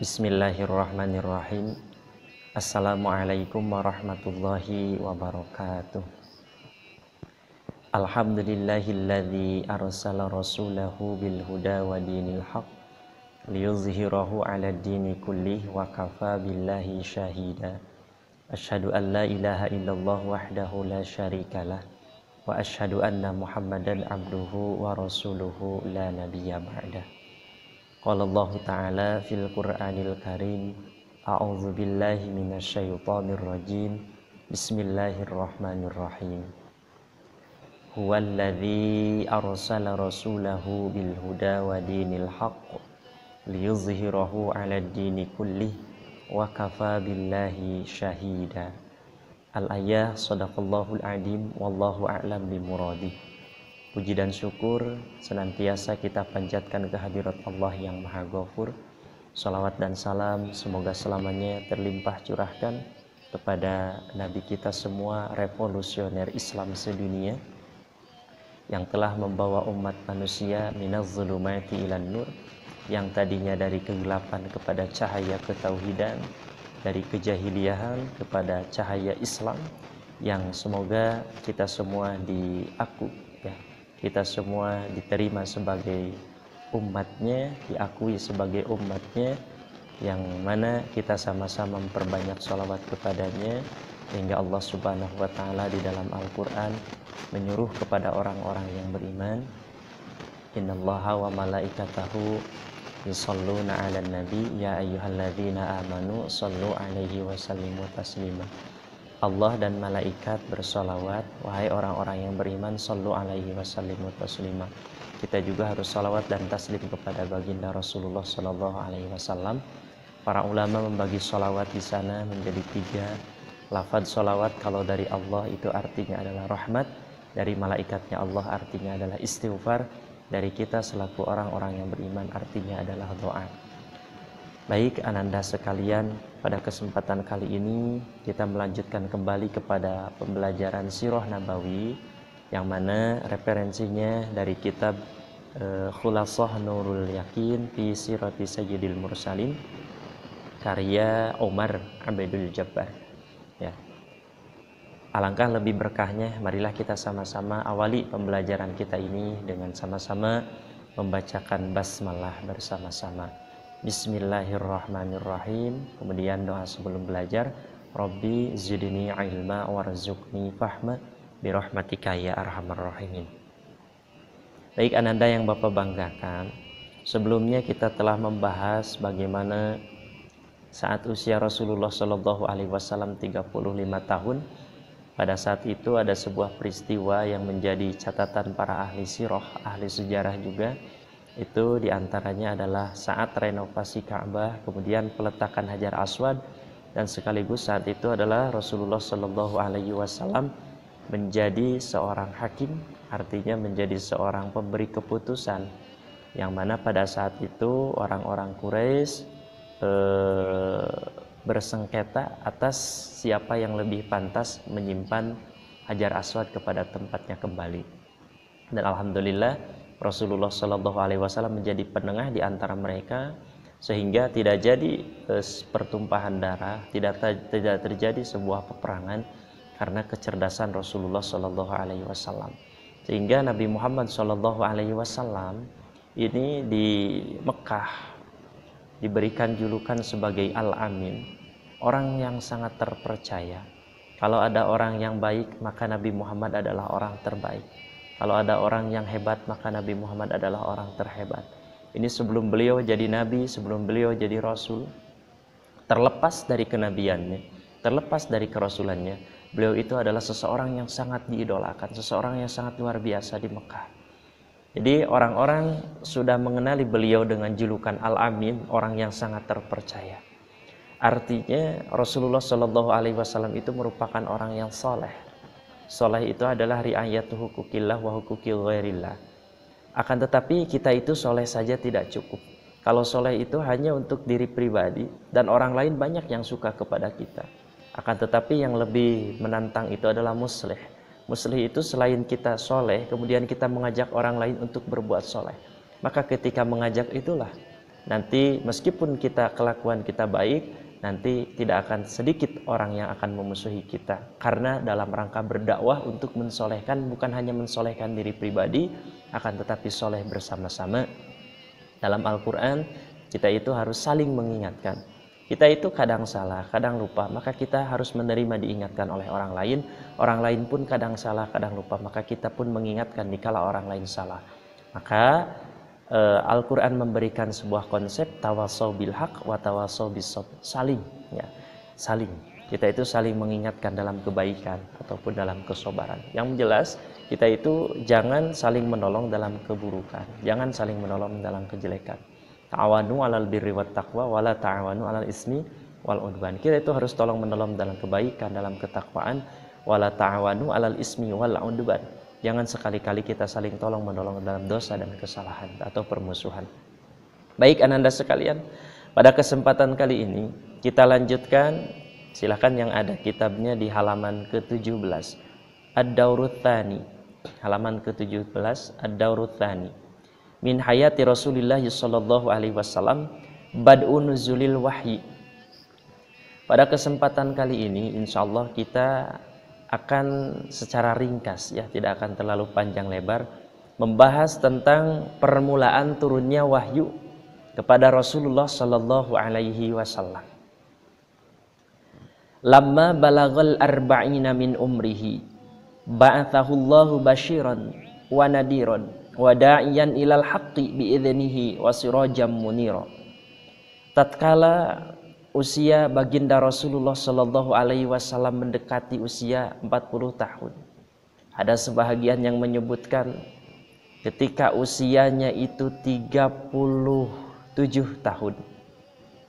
Bismillahirrahmanirrahim. Assalamualaikum warahmatullahi wabarakatuh. Alhamdulillahilladzi arsala rasulahu bil huda wa dinil haq liyuzhirahu 'ala dini kullih wa kafa billahi syahida. Asyhadu an la ilaha illallah wahdahu la syarikalah wa asyhadu anna Muhammadan abduhu wa rasuluhu la nabiyya ba'dah. Qala Allah Ta'ala fil Qur'anil Karim, a'udzu billahi minasyaitonir rajim. Bismillahirrahmanirrahim. Huwallazi arsala rasulahu bil huda wa dinil haqq liyuzhirahu 'alad dini kullih wa kafa billahi syahida. Al-ayah, sadaqallahul adim, wallahu a'lam bimuradih. Puji dan syukur senantiasa kita panjatkan kehadirat Allah yang Maha Ghafur. Salawat dan salam semoga selamanya terlimpah curahkan kepada Nabi kita semua, revolusioner Islam sedunia, yang telah membawa umat manusia minaz zulumati ilan nur, yang tadinya dari kegelapan kepada cahaya ketauhidan, dari kejahiliahan kepada cahaya Islam, yang semoga kita semua kita semua diterima sebagai umatnya, diakui sebagai umatnya, yang mana kita sama-sama memperbanyak sholawat kepadanya, hingga Allah Subhanahu wa Ta'ala di dalam Al-Quran menyuruh kepada orang-orang yang beriman, innallaha wa malaikatahu yusholluna 'alan nabi ya ayyuhalladzina amanu shollu 'alaihi wa sallimu taslima. Allah dan malaikat bersolawat, wahai orang-orang yang beriman, shollu 'alaihi wa sallimu taslima. Kita juga harus salawat dan taslim kepada baginda Rasulullah sallallahu alaihi wasallam. Para ulama membagi salawat di sana menjadi 3. Lafaz salawat kalau dari Allah itu artinya adalah rahmat, dari malaikatnya Allah artinya adalah istighfar, dari kita selaku orang-orang yang beriman artinya adalah doa. Baik ananda sekalian, pada kesempatan kali ini kita melanjutkan kembali kepada pembelajaran Sirah Nabawi, yang mana referensinya dari kitab Khulasah Nurul Yakin fi Sirati Sayyidil Mursalin, karya Omar Abdul Jabbar. Ya. Alangkah lebih berkahnya, marilah kita sama-sama awali pembelajaran kita ini dengan sama-sama membacakan basmalah bersama-sama. Bismillahirrahmanirrahim. Kemudian doa sebelum belajar, Rabbi zidni ilma warzuqni fahma birahmatika ya arhamar rahimin. Baik ananda yang Bapak banggakan, sebelumnya kita telah membahas bagaimana saat usia Rasulullah Shallallahu Alaihi Wasallam 35 tahun, pada saat itu ada sebuah peristiwa yang menjadi catatan para ahli sirah, ahli sejarah juga. Itu diantaranya adalah saat renovasi Ka'bah, kemudian peletakan Hajar Aswad, dan sekaligus saat itu adalah Rasulullah Shallallahu Alaihi Wasallam menjadi seorang hakim, artinya menjadi seorang pemberi keputusan, yang mana pada saat itu orang-orang Quraisy bersengketa atas siapa yang lebih pantas menyimpan Hajar Aswad kepada tempatnya kembali. Dan alhamdulillah Rasulullah Shallallahu Alaihi Wasallam menjadi penengah di antara mereka, sehingga tidak jadi pertumpahan darah, tidak terjadi sebuah peperangan karena kecerdasan Rasulullah Shallallahu Alaihi Wasallam. Sehingga Nabi Muhammad Shallallahu Alaihi Wasallam ini di Mekah diberikan julukan sebagai Al-Amin, orang yang sangat terpercaya. Kalau ada orang yang baik, maka Nabi Muhammad adalah orang terbaik. Kalau ada orang yang hebat, maka Nabi Muhammad adalah orang terhebat. Ini sebelum beliau jadi nabi, sebelum beliau jadi rasul, terlepas dari kenabiannya, terlepas dari kerasulannya, beliau itu adalah seseorang yang sangat diidolakan, seseorang yang sangat luar biasa di Mekah. Jadi orang-orang sudah mengenali beliau dengan julukan Al-Amin, orang yang sangat terpercaya. Artinya Rasulullah Shallallahu Alaihi Wasallam itu merupakan orang yang soleh. Soleh itu adalah riayatu hukukillah wa hukukil ghairillah. Akan tetapi kita itu soleh saja tidak cukup. Kalau soleh itu hanya untuk diri pribadi, dan orang lain banyak yang suka kepada kita. Akan tetapi yang lebih menantang itu adalah muslih. Muslih itu selain kita soleh, kemudian kita mengajak orang lain untuk berbuat soleh. Maka ketika mengajak itulah nanti meskipun kelakuan kita baik, nanti tidak akan sedikit orang yang akan memusuhi kita. Karena dalam rangka berdakwah untuk mensolehkan, bukan hanya mensolehkan diri pribadi, akan tetapi soleh bersama-sama. Dalam Al-Quran, kita itu harus saling mengingatkan. Kita itu kadang salah, kadang lupa, maka kita harus menerima diingatkan oleh orang lain. Orang lain pun kadang salah, kadang lupa, maka kita pun mengingatkan dikala orang lain salah. Maka Al-Quran memberikan sebuah konsep tawasau bil haq wa tawasau bis sabr. Saling, ya, saling. Kita itu saling mengingatkan dalam kebaikan ataupun dalam kesabaran. Yang jelas kita itu jangan saling menolong dalam keburukan, jangan saling menolong dalam kejelekan. Ta'awanu 'alal birri wat taqwa wa la ta'awanu 'alal ismi wal udwan. Kita itu harus tolong menolong dalam kebaikan, dalam ketakwaan, wa la ta'awanu 'alal ismi wal udwan. Jangan sekali-kali kita saling tolong menolong dalam dosa dan kesalahan atau permusuhan. Baik ananda sekalian, pada kesempatan kali ini kita lanjutkan, silakan yang ada kitabnya di halaman ke-17, Ad-Daurut Tsani, halaman ke-17, Ad-Daurut Tsani. Min hayati Rasulillah sallallahu alaihi wasallam, bad'u nuzulil wahyi. Pada kesempatan kali ini insyaallah kita akan secara ringkas, ya, tidak akan terlalu panjang lebar, membahas tentang permulaan turunnya wahyu kepada Rasulullah sallallahu alaihi wasallam. Lamma balagal arba'ina min umrihi ba'athahu Allahu basyiran wa nadiran wa da'iyan ilal haqqi bi'idnihi wa sirajam munira. Tatkala usia baginda Rasulullah sallallahu alaihi wasallam mendekati usia 40 tahun. Ada sebahagian yang menyebutkan ketika usianya itu 37 tahun.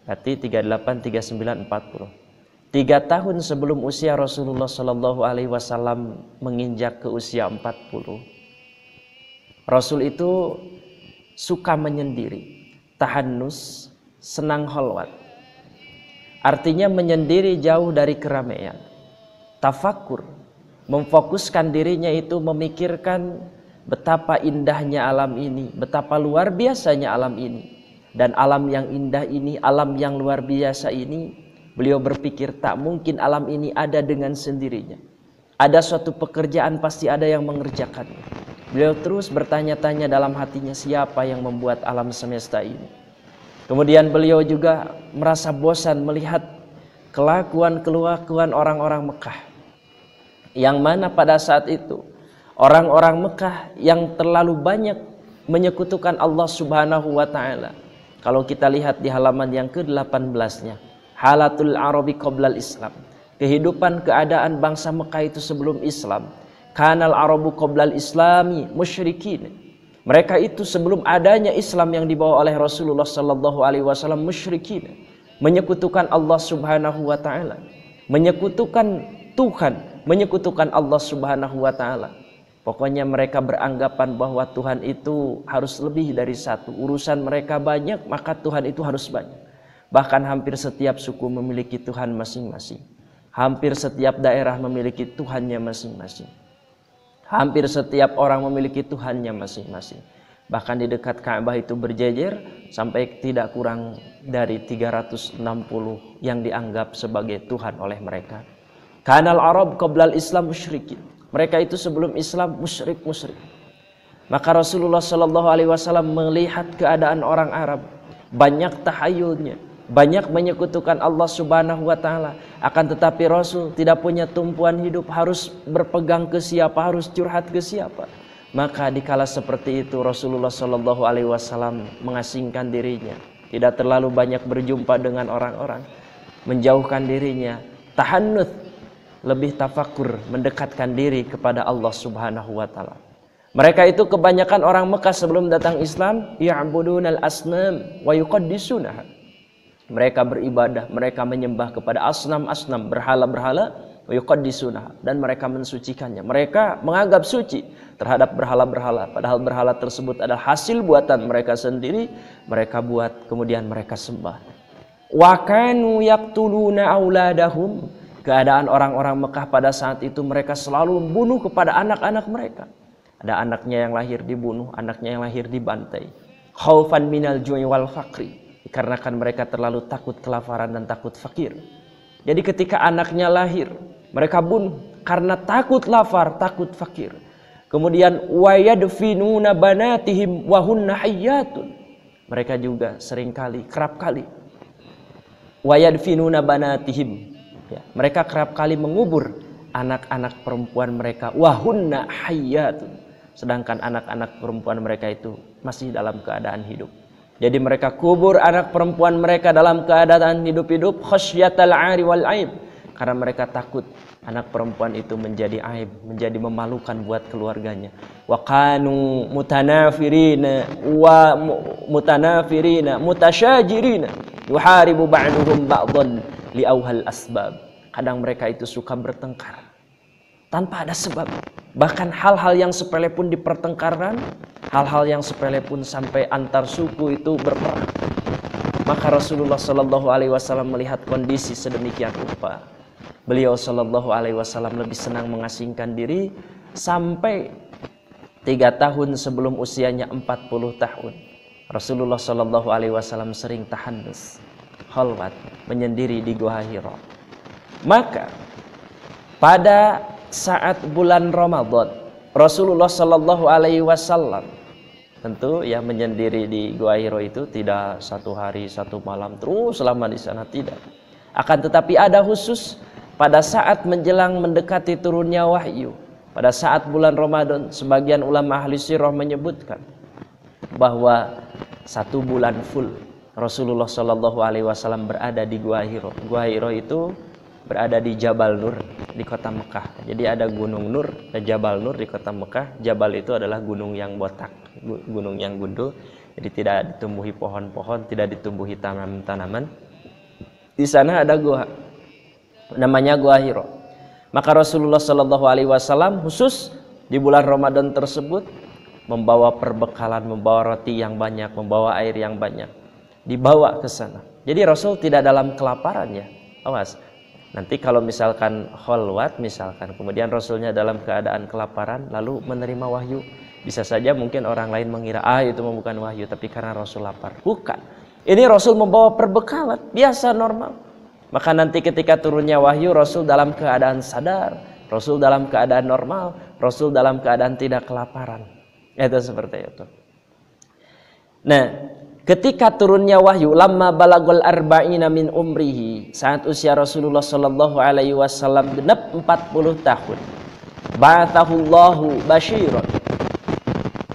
Berarti 38, 39, 40. 3 tahun sebelum usia Rasulullah sallallahu alaihi wasallam menginjak ke usia 40. Rasul itu suka menyendiri, tahannus, senang khalwat. Artinya menyendiri jauh dari keramaian. Tafakur, memfokuskan dirinya itu memikirkan betapa indahnya alam ini, betapa luar biasanya alam ini. Dan alam yang indah ini, alam yang luar biasa ini, beliau berpikir tak mungkin alam ini ada dengan sendirinya. Ada suatu pekerjaan pasti ada yang mengerjakannya. Beliau terus bertanya-tanya dalam hatinya, siapa yang membuat alam semesta ini. Kemudian beliau juga merasa bosan melihat kelakuan orang-orang Mekah. Yang mana pada saat itu orang-orang Mekah yang terlalu banyak menyekutukan Allah Subhanahu wa taala. Kalau kita lihat di halaman yang ke-18-nya, Halatul Arabi qoblal Islam. Kehidupan keadaan bangsa Mekah itu sebelum Islam. Kanal Arabu qoblal Islami musyrikin. Mereka itu sebelum adanya Islam yang dibawa oleh Rasulullah sallallahu alaihi wasallam musyrikin, menyekutukan Allah Subhanahu wa taala, menyekutukan Tuhan, menyekutukan Allah Subhanahu wa taala. Pokoknya mereka beranggapan bahwa Tuhan itu harus lebih dari satu. Urusan mereka banyak, maka Tuhan itu harus banyak. Bahkan hampir setiap suku memiliki Tuhan masing-masing. Hampir setiap daerah memiliki Tuhannya masing-masing. Hampir setiap orang memiliki Tuhannya masing-masing. Bahkan di dekat Ka'bah itu berjejer sampai tidak kurang dari 360 yang dianggap sebagai Tuhan oleh mereka. Kanal Arab qoblal Islam musyrikin. Mereka itu sebelum Islam musyrik. Maka Rasulullah sallallahu alaihi wasallam melihat keadaan orang Arab, banyak tahayulnya, banyak menyekutukan Allah Subhanahu wa taala. Akan tetapi Rasul tidak punya tumpuan hidup, harus berpegang ke siapa, harus curhat ke siapa. Maka dikala seperti itu Rasulullah sallallahu alaihi wasallam mengasingkan dirinya, tidak terlalu banyak berjumpa dengan orang-orang, menjauhkan dirinya, tahannuts, lebih tafakur, mendekatkan diri kepada Allah Subhanahu wa taala. Mereka itu kebanyakan orang Mekah sebelum datang Islam, ya'budunal asnam wa yuqaddisunaha. Mereka beribadah, mereka menyembah kepada asnam-asnam, berhala-berhala, wa yuqaddisunaha, dan mereka mensucikannya. Mereka menganggap suci terhadap berhala-berhala, padahal berhala tersebut adalah hasil buatan mereka sendiri, mereka buat kemudian mereka sembah. Wa kanu yaqtuluna auladahum. Keadaan orang-orang Mekah pada saat itu mereka selalu membunuh kepada anak-anak mereka. Ada anaknya yang lahir dibunuh, anaknya yang lahir dibantai. Khaufan minal ju'i wal faqri. dikarenakan mereka terlalu takut kelaparan dan takut fakir. Jadi ketika anaknya lahir, mereka bunuh karena takut lapar, takut fakir. Kemudian wayadfinuna banatihim wa hunna hayyatun. Mereka juga kerap kali wayadfinuna banatihim, ya, mereka kerap kali mengubur anak-anak perempuan mereka wa hunna hayyatun, sedangkan anak-anak perempuan mereka itu masih dalam keadaan hidup. Jadi mereka kubur anak perempuan mereka dalam keadaan hidup-hidup, khasyatal 'ari wal 'aib, karena mereka takut anak perempuan itu menjadi aib, menjadi memalukan buat keluarganya. Wa kanu mutanafirina mutasyajirina yuharibu ba'duhum ba'dhan li'auhal asbab. Kadang mereka itu suka bertengkar tanpa ada sebab. Bahkan hal-hal yang sepele pun dipertengkarkan, hal-hal yang sepele pun sampai antar suku itu berperang. Maka Rasulullah Shallallahu Alaihi Wasallam melihat kondisi sedemikian rupa, beliau Shallallahu Alaihi Wasallam lebih senang mengasingkan diri sampai 3 tahun sebelum usianya 40 tahun. Rasulullah Shallallahu Alaihi Wasallam sering tahannus, khalwat, menyendiri di Gua Hira. Maka pada saat bulan Ramadan, Rasulullah Shallallahu Alaihi Wasallam tentu ya menyendiri di Gua Hira itu tidak 1 hari 1 malam terus selama di sana, tidak. Akan tetapi ada khusus pada saat menjelang mendekati turunnya wahyu, pada saat bulan Ramadan, sebagian ulama ahli sirah menyebutkan bahwa 1 bulan full Rasulullah Shallallahu Alaihi Wasallam berada di Gua Hira. Gua Hira itu berada di Jabal Nur di kota Mekah. Jadi ada Gunung Nur dan Jabal Nur di kota Mekah. Jabal itu adalah gunung yang botak, gunung yang gundul. Jadi tidak ditumbuhi pohon-pohon, tidak ditumbuhi tanaman-tanaman. Di sana ada gua, namanya Gua Hira. Maka Rasulullah Shallallahu Alaihi Wasallam khusus di bulan Ramadan tersebut membawa perbekalan, membawa roti yang banyak, membawa air yang banyak, dibawa ke sana. Jadi Rasul tidak dalam kelaparan ya. Awas. Nanti kalau misalkan khalwat, misalkan kemudian Rasulnya dalam keadaan kelaparan lalu menerima wahyu, bisa saja mungkin orang lain mengira itu bukan wahyu, tapi karena Rasul lapar. Bukan. Ini Rasul membawa perbekalan biasa normal. Maka nanti ketika turunnya wahyu, Rasul dalam keadaan sadar, Rasul dalam keadaan normal, Rasul dalam keadaan tidak kelaparan. Itu seperti itu. Nah, ketika turunnya wahyu, lamma balagul arba'ina min umrihi, saat usia Rasulullah Shallallahu Alaihi Wasallam genap 40 tahun, ba'athahullahu basyiran.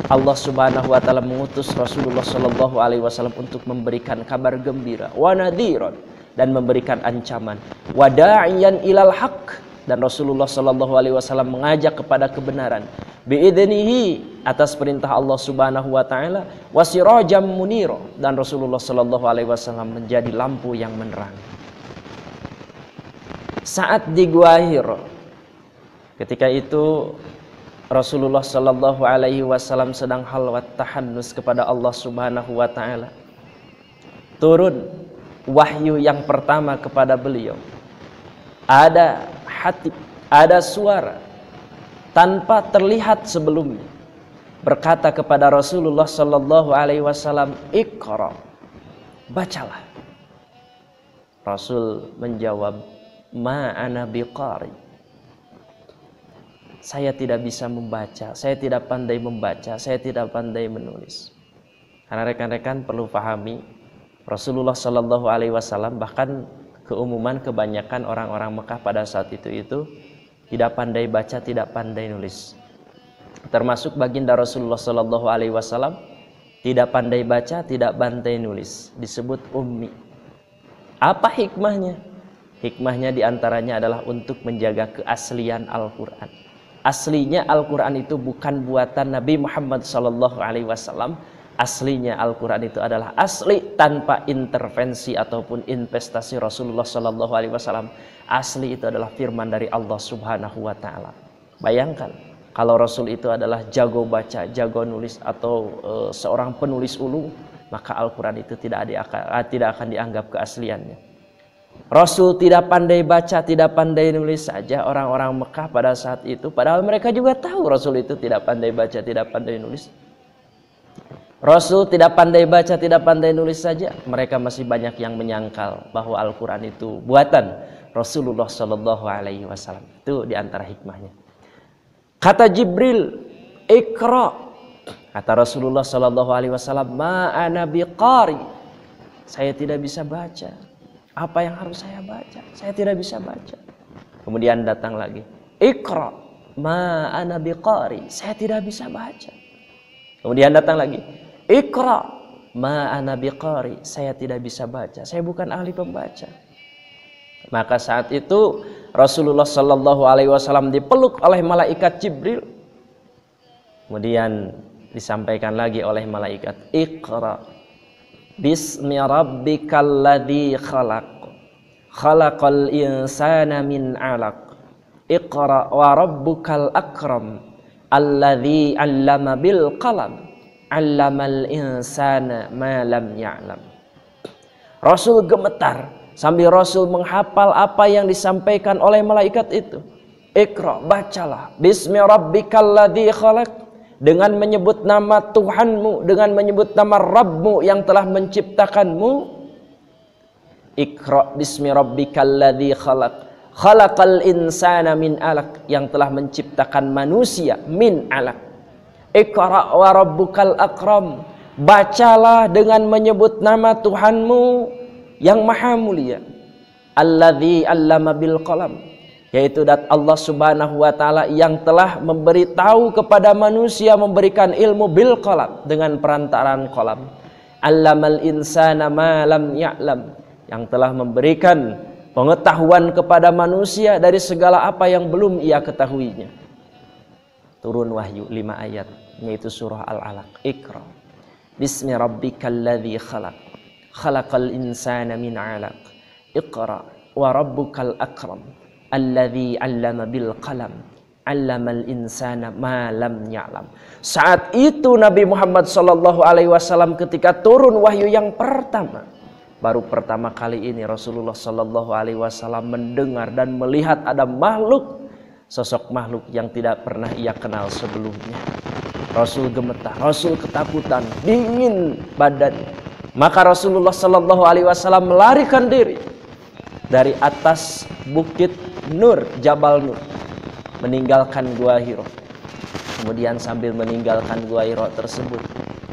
Allah Subhanahu Wa Taala mengutus Rasulullah Shallallahu Alaihi Wasallam untuk memberikan kabar gembira, wa nadhiran, dan memberikan ancaman, wa da'iyan ilal haq, dan Rasulullah Shallallahu Alaihi Wasallam mengajak kepada kebenaran, biidnihi, atas perintah Allah Subhanahu Wa Taala, wasirajam munira, dan Rasulullah Shallallahu Alaihi Wasallam menjadi lampu yang menerang. Saat di Gua Hira, ketika itu Rasulullah Shallallahu Alaihi Wasallam sedang halwat tahannus kepada Allah Subhanahu Wa Taala. Turun wahyu yang pertama kepada beliau. Ada hatib, ada suara tanpa terlihat sebelumnya berkata kepada Rasulullah Shallallahu Alaihi Wasallam, Iqra, bacalah. Rasul menjawab, ma ana biqari, saya tidak bisa membaca, saya tidak pandai membaca, saya tidak pandai menulis. Karena rekan-rekan perlu pahami, Rasulullah Shallallahu Alaihi Wasallam, bahkan keumuman kebanyakan orang-orang Mekah pada saat itu tidak pandai baca, tidak pandai nulis. Termasuk baginda Rasulullah Shallallahu Alaihi Wasallam tidak pandai baca, tidak pandai nulis, disebut ummi. Apa hikmahnya? Hikmahnya diantaranya adalah untuk menjaga keaslian Al-Quran. Aslinya Al-Quran itu bukan buatan Nabi Muhammad Shallallahu Alaihi Wasallam. Aslinya Al-Quran itu adalah asli tanpa intervensi ataupun investasi Rasulullah Shallallahu Alaihi Wasallam. Asli itu adalah firman dari Allah Subhanahu Wa Taala. Bayangkan kalau Rasul itu adalah jago baca, jago nulis, atau seorang penulis ulung, maka Al-Quran itu tidak akan dianggap keasliannya. Rasul tidak pandai baca, tidak pandai nulis saja orang-orang Mekah pada saat itu, padahal mereka juga tahu Rasul itu tidak pandai baca, tidak pandai nulis. Rasul tidak pandai baca, tidak pandai nulis saja, mereka masih banyak yang menyangkal bahwa Al-Quran itu buatan Rasulullah Shallallahu Alaihi Wasallam. Itu diantara hikmahnya. Kata Jibril, Iqra. Kata Rasulullah Shallallahu Alaihi Wasallam, ma ana biqari. Saya tidak bisa baca. Apa yang harus saya baca? Saya tidak bisa baca. Kemudian datang lagi, Iqra. Ma ana biqari. Saya tidak bisa baca. Kemudian datang lagi, Iqra. Ma ana biqari. Saya tidak bisa baca. Saya bukan ahli pembaca. Maka saat itu Rasulullah Shallallahu Alaihi Wasallam dipeluk oleh malaikat Jibril. Kemudian disampaikan lagi oleh malaikat, Iqra bismi rabbikal ladzi khalaq khalaqal insana min 'alaq Iqra wa rabbukal akram alladzi 'allama bil qalam 'allamal insana ma lam ya'lam. Rasul gemetar sambil Rasul menghafal apa yang disampaikan oleh malaikat itu. Iqra, bacalah, bismi rabbikal ladzi khalaq, dengan menyebut nama Tuhanmu, dengan menyebut nama Rabbmu yang telah menciptakanmu. Iqra bismi rabbikal ladzi khalaq khalaqal insana min 'alaq, yang telah menciptakan manusia min 'alaq. Iqra wa rabbukal akram, bacalah dengan menyebut nama Tuhanmu yang maha mulia. Alladzi 'allama bil qalam, yaitu dat Allah Subhanahu wa taala yang telah memberitahu kepada manusia, memberikan ilmu bil qalam, dengan perantaraan qalam. 'Allamal insana ma lam ya'lam, yang telah memberikan pengetahuan kepada manusia dari segala apa yang belum ia ketahuinya. Turun wahyu 5 ayat, yaitu surah Al-Alaq. Iqra bismi rabbikal ladzi khalaq khalaqal insana min 'alaq Iqra wa rabbukal akram alladzi 'allama bil qalam 'allamal insana ma lam ya'lam. Saat itu Nabi Muhammad sallallahu alaihi wasallam ketika turun wahyu yang pertama, baru pertama kali ini Rasulullah sallallahu alaihi wasallam mendengar dan melihat ada makhluk, sosok makhluk yang tidak pernah ia kenal sebelumnya. Rasul gemetar, Rasul ketakutan, dingin badannya. Maka Rasulullah sallallahu alaihi wasallam melarikan diri dari atas bukit Nur, Jabal Nur, meninggalkan Gua Hira. Kemudian sambil meninggalkan Gua Hira tersebut,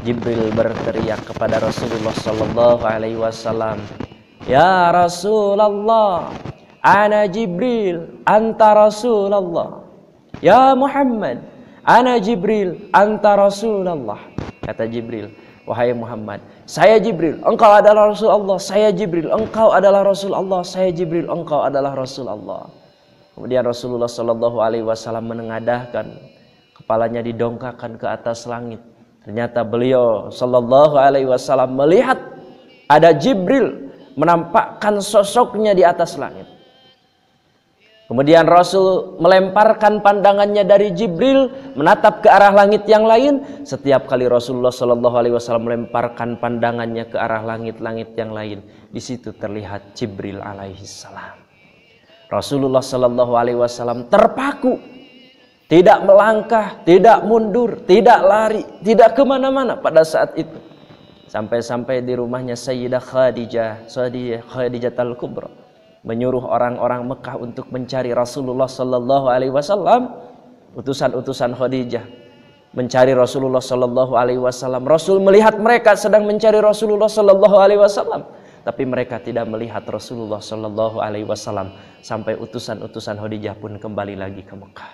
Jibril berteriak kepada Rasulullah sallallahu alaihi wasallam, "Ya Rasulullah, ana Jibril, anta Rasulullah. Ya Muhammad, ana Jibril, anta Rasulullah." Kata Jibril, "Wahai Muhammad, saya Jibril, engkau adalah Rasulullah. Saya Jibril, engkau adalah Rasulullah. Saya Jibril, engkau adalah Rasulullah." Kemudian Rasulullah sallallahu alaihi wasallam menengadahkan kepalanya, didongkakkan ke atas langit. Ternyata beliau sallallahu alaihi wasallam melihat ada Jibril menampakkan sosoknya di atas langit. Kemudian Rasul melemparkan pandangannya dari Jibril menatap ke arah langit yang lain. Setiap kali Rasulullah sallallahu alaihi wasallam melemparkan pandangannya ke arah langit-langit yang lain, di situ terlihat Jibril alaihi salam. Rasulullah sallallahu alaihi wasallam terpaku, tidak melangkah, tidak mundur, tidak lari, tidak kemana-mana pada saat itu. Sampai-sampai di rumahnya Sayyidah Khadijah Al-Kubra menyuruh orang-orang Mekah untuk mencari Rasulullah sallallahu alaihi wasallam. Utusan-utusan Khadijah mencari Rasulullah sallallahu alaihi wasallam. Rasul melihat mereka sedang mencari Rasulullah sallallahu alaihi wasallam, tapi mereka tidak melihat Rasulullah sallallahu alaihi wasallam sampai utusan-utusan Khadijah pun kembali lagi ke Mekah.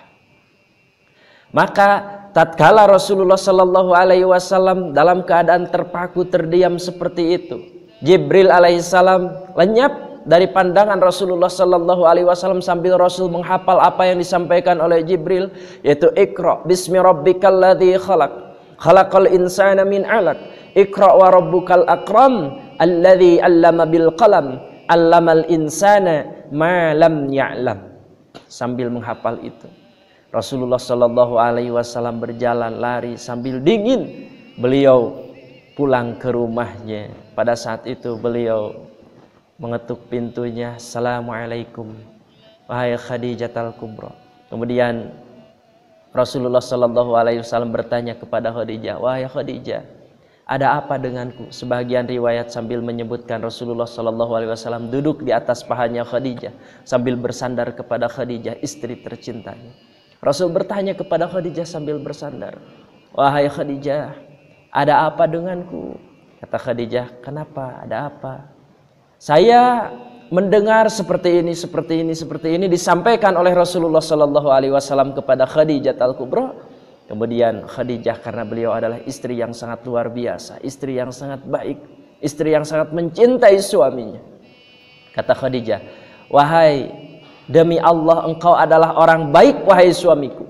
Maka tatkala Rasulullah sallallahu alaihi wasallam dalam keadaan terpaku terdiam seperti itu, Jibril alaihissalam lenyap dari pandangan Rasulullah sallallahu alaihi wasallam sambil Rasul menghafal apa yang disampaikan oleh Jibril, yaitu Iqra bismi rabbikal ladzi khalaq khalaqal insana min 'alaq Iqra wa rabbukal akram alladzi 'allama bil qalam 'allamal insana ma lam ya'lam. Sambil menghafal itu Rasulullah sallallahu alaihi wasallam berjalan lari sambil dingin. Beliau pulang ke rumahnya. Pada saat itu beliau mengetuk pintunya, "Assalamualaikum wahai Khadijah Al-Kubra." Kemudian Rasulullah sallallahu alaihi wasallam bertanya kepada Khadijah, "Wahai Khadijah, ada apa denganku? Sebagian riwayat sambil menyebutkan Rasulullah Shallallahu Alaihi Wasallam duduk di atas pahanya Khadijah sambil bersandar kepada Khadijah, istri tercintanya. Rasul bertanya kepada Khadijah sambil bersandar, wahai Khadijah, ada apa denganku? Kata Khadijah, kenapa? Ada apa? Saya mendengar seperti ini disampaikan oleh Rasulullah Shallallahu Alaihi Wasallam kepada Khadijah Al-Kubra. Kemudian Khadijah, karena beliau adalah istri yang sangat luar biasa, istri yang sangat baik, istri yang sangat mencintai suaminya. Kata Khadijah, wahai, demi Allah engkau adalah orang baik wahai suamiku.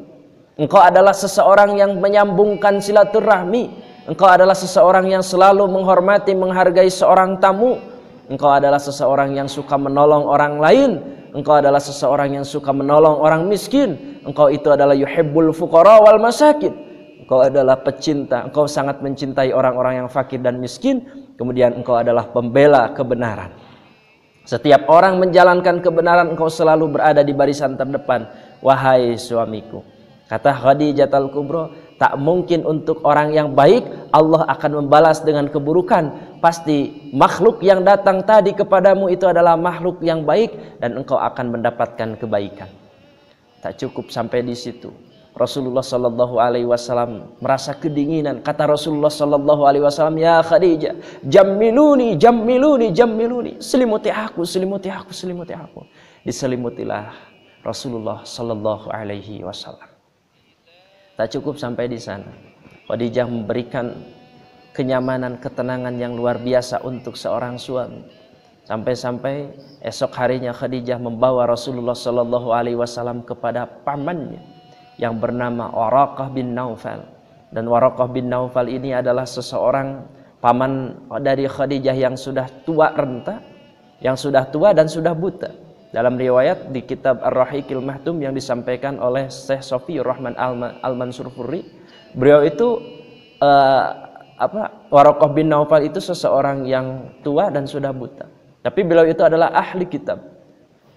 Engkau adalah seseorang yang menyambungkan silaturahmi. Engkau adalah seseorang yang selalu menghormati, menghargai seorang tamu. Engkau adalah seseorang yang suka menolong orang lain. Engkau adalah seseorang yang suka menolong orang miskin. Engkau itu adalah yuhibbul fuqara wal masakin. Engkau adalah pecinta, engkau sangat mencintai orang-orang yang fakir dan miskin. Kemudian engkau adalah pembela kebenaran. Setiap orang menjalankan kebenaran, engkau selalu berada di barisan terdepan. Wahai suamiku, kata Khadijah Al-Kubra, tak mungkin untuk orang yang baik Allah akan membalas dengan keburukan. Pasti makhluk yang datang tadi kepadamu itu adalah makhluk yang baik dan engkau akan mendapatkan kebaikan. Tak cukup sampai di situ. Rasulullah Shallallahu Alaihi Wasallam merasa kedinginan. Kata Rasulullah Shallallahu Alaihi Wasallam, ya Khadijah, jammiluni, jammiluni, jammiluni. Selimuti aku, selimuti aku, selimuti aku. Diselimutilah Rasulullah Shallallahu Alaihi Wasallam. Tak cukup sampai di sana. Khadijah memberikan kenyamanan, ketenangan yang luar biasa untuk seorang suami. Sampai-sampai esok harinya Khadijah membawa Rasulullah Shallallahu Alaihi Wasallam kepada pamannya yang bernama Waraqah bin Naufal. Dan Waraqah bin Naufal ini adalah seseorang paman dari Khadijah yang sudah tua renta, yang sudah tua dan sudah buta. Dalam riwayat di kitab Ar-Rahiqil Mahtum yang disampaikan oleh Syekh Sofiyur Rahman Al-Mansur Furri, beliau itu Waraqah bin Naufal itu seseorang yang tua dan sudah buta. Tapi beliau itu adalah ahli kitab.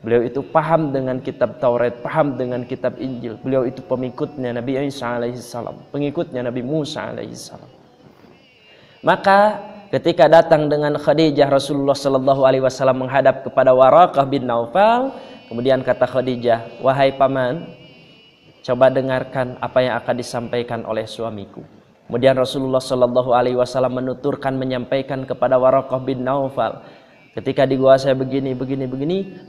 Beliau itu paham dengan kitab Taurat, paham dengan kitab Injil. Beliau itu pengikutnya Nabi Isa alaihissalam, pengikutnya Nabi Musa alaihissalam. Maka ketika datang dengan Khadijah, Rasulullah Shallallahu Alaihi Wasallam menghadap kepada Waraqah bin Naufal. Kemudian kata Khadijah, wahai paman, coba dengarkan apa yang akan disampaikan oleh suamiku. Kemudian Rasulullah Shallallahu Alaihi Wasallam menuturkan, menyampaikan kepada Waraqah bin Naufal, ketika di gua saya begini.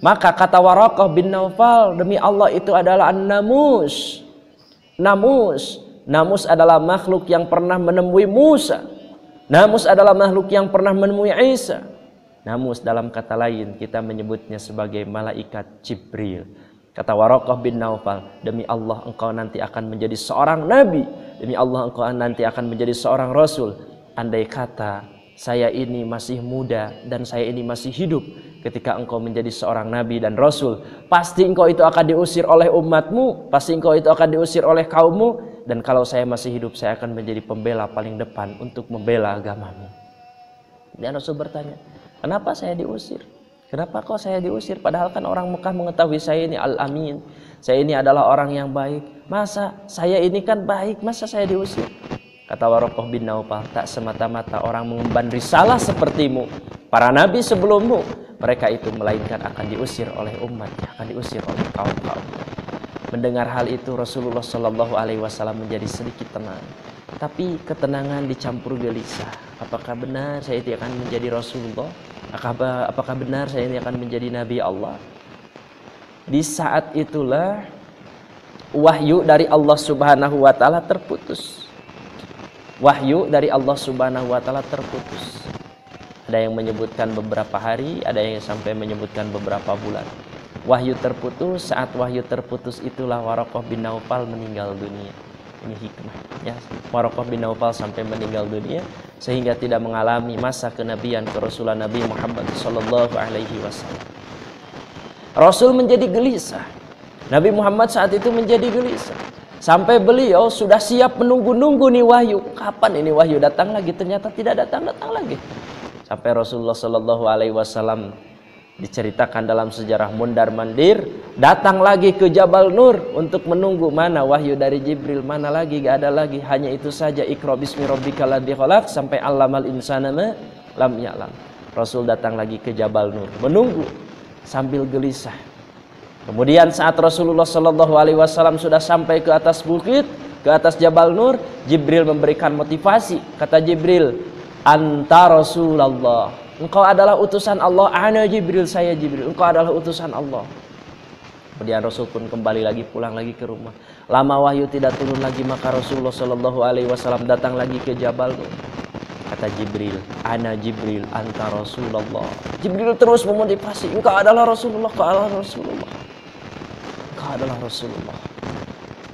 Maka kata Waraqah bin Naufal, demi Allah itu adalah an-namus. Namus adalah makhluk yang pernah menemui Musa. Namus adalah makhluk yang pernah menemui Isa. Namus dalam kata lain kita menyebutnya sebagai malaikat Jibril. Kata Waraqah bin Naufal, demi Allah engkau nanti akan menjadi seorang nabi. Demi Allah engkau nanti akan menjadi seorang rasul. Andai kata saya ini masih muda dan saya ini masih hidup ketika engkau menjadi seorang nabi dan rasul, pasti engkau itu akan diusir oleh umatmu, pasti engkau itu akan diusir oleh kaummu, dan kalau saya masih hidup saya akan menjadi pembela paling depan untuk membela agamamu. Dan Rasul bertanya, kenapa saya diusir? Kenapa kok saya diusir? Padahal kan orang Mekah mengetahui saya ini al-amin, saya ini adalah orang yang baik. Masa saya ini kan baik, masa saya diusir? Kata Waraqah bin Naufal, tak semata-mata orang mengemban risalah sepertimu, para nabi sebelummu, mereka itu melainkan akan diusir oleh umatnya, akan diusir oleh kaum-kaum. Mendengar hal itu Rasulullah Shallallahu Alaihi Wasallam menjadi sedikit tenang, tapi ketenangan dicampur gelisah. Apakah benar saya ini akan menjadi Rasulullah? Apakah benar saya ini akan menjadi Nabi Allah? Di saat itulah wahyu dari Allah Subhanahu Wa Taala terputus. Wahyu dari Allah Subhanahu Wa Taala terputus. Ada yang menyebutkan beberapa hari, ada yang sampai menyebutkan beberapa bulan. Wahyu terputus. Saat wahyu terputus itulah Waraqah bin Naufal meninggal dunia. Ini hikmah ya. Waraqah bin Naufal sampai meninggal dunia sehingga tidak mengalami masa kenabian kerasulan Nabi Muhammad sallallahu alaihi wasallam. Rasul menjadi gelisah. Nabi Muhammad saat itu menjadi gelisah. Sampai beliau sudah siap menunggu-nunggu nih wahyu. Kapan ini wahyu datang lagi? Ternyata tidak datang lagi. Sampai Rasulullah sallallahu alaihi wasallam Diceritakan dalam sejarah mondar-mandir, datang lagi ke Jabal Nur untuk menunggu mana wahyu dari Jibril, mana lagi, gak ada lagi, hanya itu saja, Iqra bismi rabbikal ladzi khalaq sampai allamal insana ma lam ya'lam. Rasul datang lagi ke Jabal Nur, menunggu sambil gelisah. Kemudian saat Rasulullah Shallallahu Alaihi Wasallam sudah sampai ke atas bukit, ke atas Jabal Nur, Jibril memberikan motivasi. Kata Jibril, anta Rasulullah, engkau adalah utusan Allah. Ana Jibril, saya Jibril, engkau adalah utusan Allah. Kemudian Rasul pun kembali lagi, pulang lagi ke rumah. Lama wahyu tidak turun lagi, maka Rasulullah Shallallahu Alaihi Wasallam datang lagi ke Jabal Nur. Kata Jibril, ana Jibril, anta Rasulullah. Jibril terus memotivasi, engkau adalah Rasulullah, engkau adalah Rasulullah, engkau adalah Rasulullah.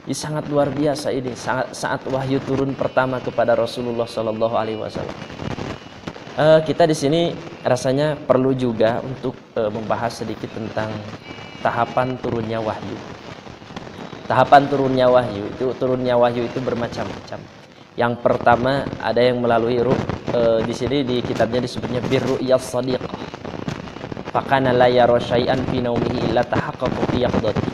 Ini sangat luar biasa ini, saat wahyu turun pertama kepada Rasulullah Shallallahu Alaihi Wasallam. Kita di sini rasanya perlu juga untuk membahas sedikit tentang tahapan turunnya wahyu. Tahapan turunnya wahyu itu bermacam-macam. Yang pertama ada yang melalui di sini di kitabnya disebutnya birru'yas shadiqah. Fakana la yara syai'an fi naumihi illa tahaqqaqa fi yaqdati.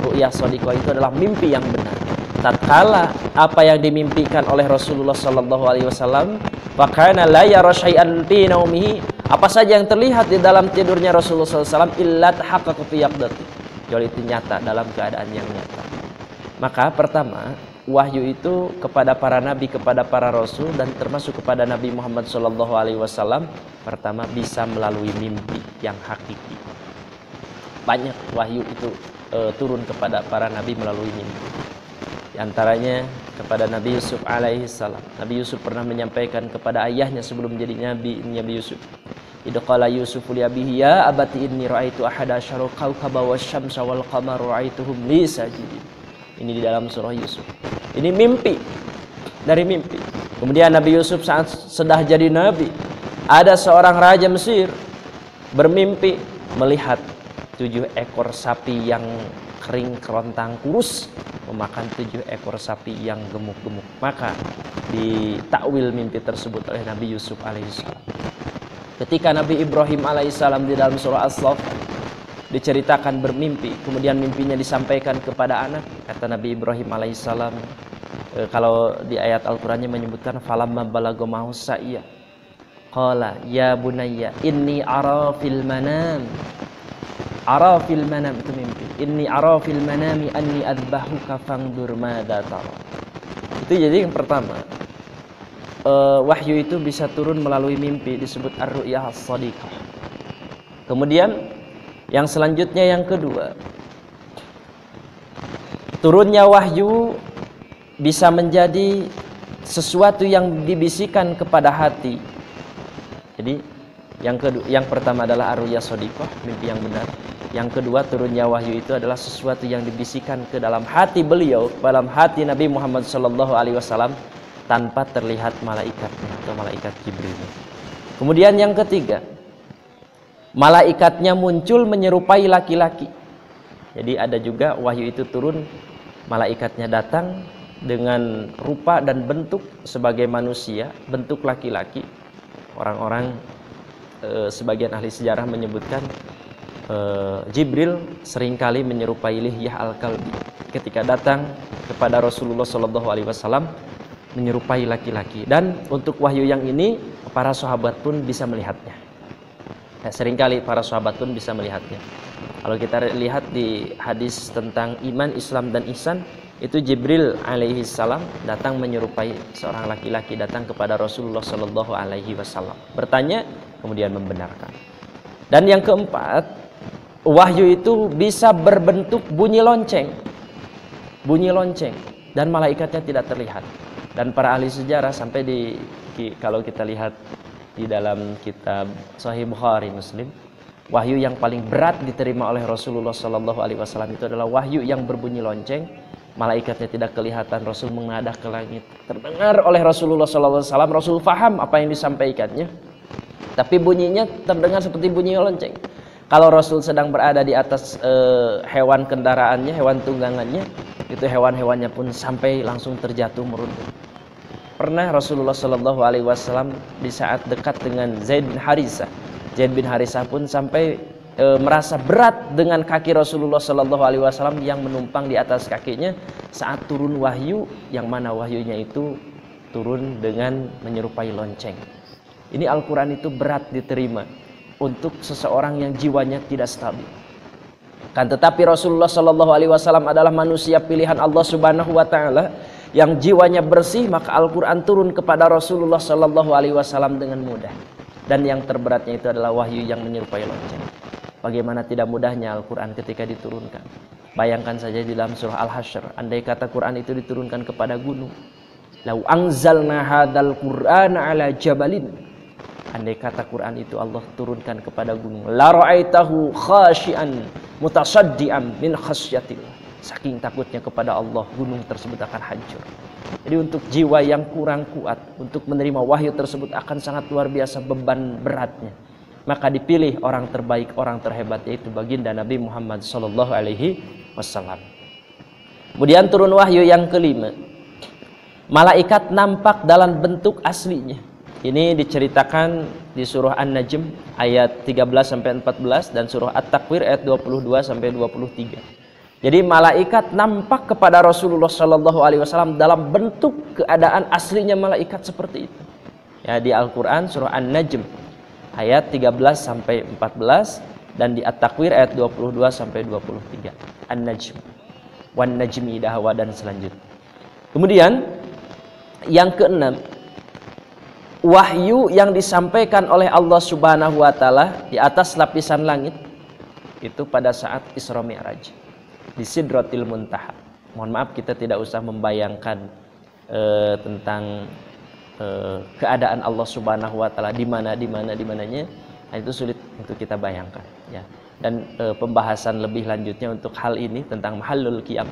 Ru'yah shadiqah itu adalah mimpi yang benar. Tatkala apa yang dimimpikan oleh Rasulullah sallallahu alaihi wasallam, fakana la yara syai'an fi naumihi, apa saja yang terlihat di dalam tidurnya Rasulullah sallallahu alaihi wasallam illa tahaqqaqa fi yaqdati, kecuali itu nyata dalam keadaan yang nyata. Maka pertama, wahyu itu kepada para nabi, kepada para rasul, dan termasuk kepada Nabi Muhammad SAW, pertama bisa melalui mimpi yang hakiki. Banyak wahyu itu turun kepada para nabi melalui mimpi. Di antaranya kepada Nabi Yusuf alaihissalam. Nabi Yusuf pernah menyampaikan kepada ayahnya sebelum menjadi Nabi Yusuf. Idza qala Yusufu li abihi ya abati inni ra'aitu ahada asyara kawkaba wasyamsa wal qamara ra'aituhum li sajidin. Ini di dalam surah Yusuf. Ini mimpi, dari mimpi. Kemudian Nabi Yusuf saat sudah jadi nabi, ada seorang raja Mesir bermimpi melihat 7 ekor sapi yang kering kerontang kurus memakan 7 ekor sapi yang gemuk-gemuk. Maka ditakwil mimpi tersebut oleh Nabi Yusuf alaihissalam. Ketika Nabi Ibrahim alaihissalam di dalam surah As-Saff diceritakan bermimpi, kemudian mimpinya disampaikan kepada anak. Kata Nabi Ibrahim alaihissalam, kalau di ayat Al-Qur'annya menyebutkan falamma balagha ma'hu sa'ya qala ya bunayya inni ara fil manam. Ara fil manam itu mimpi. Inni ara fil manami anni adbahuka fangdur madza tara. Itu jadi yang pertama. Wahyu itu bisa turun melalui mimpi, disebut ar-ru'yah as-shadiqah. Kemudian yang selanjutnya, yang kedua, turunnya wahyu bisa menjadi sesuatu yang dibisikkan kepada hati. Jadi yang pertama adalah ar-ru'yah shadiqah, mimpi yang benar. Yang kedua, turunnya wahyu itu adalah sesuatu yang dibisikkan ke dalam hati beliau, dalam hati Nabi Muhammad SAW, tanpa terlihat malaikatnya atau malaikat Jibril. Kemudian yang ketiga, malaikatnya muncul menyerupai laki-laki. Jadi ada juga wahyu itu turun, malaikatnya datang dengan rupa dan bentuk sebagai manusia, bentuk laki-laki. Orang-orang sebagian ahli sejarah menyebutkan Jibril seringkali menyerupai Lihyah al-Kalbi. Ketika datang kepada Rasulullah SAW menyerupai laki-laki. Dan untuk wahyu yang ini para sahabat pun bisa melihatnya. Seringkali para sahabat pun bisa melihatnya. Kalau kita lihat di hadis tentang iman, Islam, dan ihsan, itu Jibril alaihissalam datang menyerupai seorang laki-laki, datang kepada Rasulullah SAW, bertanya, kemudian membenarkan. Dan yang keempat, wahyu itu bisa berbentuk bunyi lonceng, dan malaikatnya tidak terlihat. Dan para ahli sejarah sampai kalau kita lihat di dalam kitab Sahih Bukhari Muslim, wahyu yang paling berat diterima oleh Rasulullah SAW itu adalah wahyu yang berbunyi lonceng. Malaikatnya tidak kelihatan, Rasul mengadah ke langit, terdengar oleh Rasulullah SAW. Rasul faham apa yang disampaikannya, tapi bunyinya terdengar seperti bunyi lonceng. Kalau Rasul sedang berada di atas hewan kendaraannya, hewan tunggangannya, itu hewan-hewannya pun sampai langsung terjatuh merunduk. Pernah Rasulullah SAW di saat dekat dengan Zaid bin Harisah pun sampai merasa berat dengan kaki Rasulullah Shallallahu Alaihi Wasallam yang menumpang di atas kakinya saat turun wahyu, yang mana wahyunya itu turun dengan menyerupai lonceng. Ini Al-Quran itu berat diterima untuk seseorang yang jiwanya tidak stabil. Kan tetapi Rasulullah Shallallahu Alaihi Wasallam adalah manusia pilihan Allah Subhanahu Wa Taala yang jiwanya bersih, maka Al-Quran turun kepada Rasulullah Shallallahu Alaihi Wasallam dengan mudah. Dan yang terberatnya itu adalah wahyu yang menyerupai lonceng. Bagaimana tidak mudahnya Al-Quran ketika diturunkan. Bayangkan saja di dalam surah Al-Hasyr, andai kata Quran itu diturunkan kepada gunung. Lau anzalna hadzal Qur'ana ala jabalin. Andai kata Quran itu Allah turunkan kepada gunung, la ra'aitahu khashian mutasaddian min khasyatillah. Saking takutnya kepada Allah, gunung tersebut akan hancur. Jadi untuk jiwa yang kurang kuat untuk menerima wahyu tersebut akan sangat luar biasa beban beratnya. Maka dipilih orang terbaik, orang terhebat, yaitu baginda Nabi Muhammad sallallahu alaihi wasallam. Kemudian turun wahyu yang kelima. Malaikat nampak dalam bentuk aslinya. Ini diceritakan di surah An-Najm ayat 13 sampai 14 dan surah At-Takwir ayat 22 sampai 23. Jadi malaikat nampak kepada Rasulullah Shallallahu Alaihi Wasallam dalam bentuk keadaan aslinya malaikat seperti itu. Ya, di Al-Quran surah An-Najm ayat 13 sampai 14 dan di At-Takwir ayat 22 sampai 23. An-Najm, wan najmi idha hawa dan selanjutnya. Kemudian yang keenam, wahyu yang disampaikan oleh Allah Subhanahu wa taala di atas lapisan langit itu pada saat Isra Mi'raj di Sidratil Muntaha. Mohon maaf kita tidak usah membayangkan tentang keadaan Allah Subhanahu wa taala di mananya. Nah, itu sulit untuk kita bayangkan ya. Dan pembahasan lebih lanjutnya untuk hal ini tentang mahallul qiyam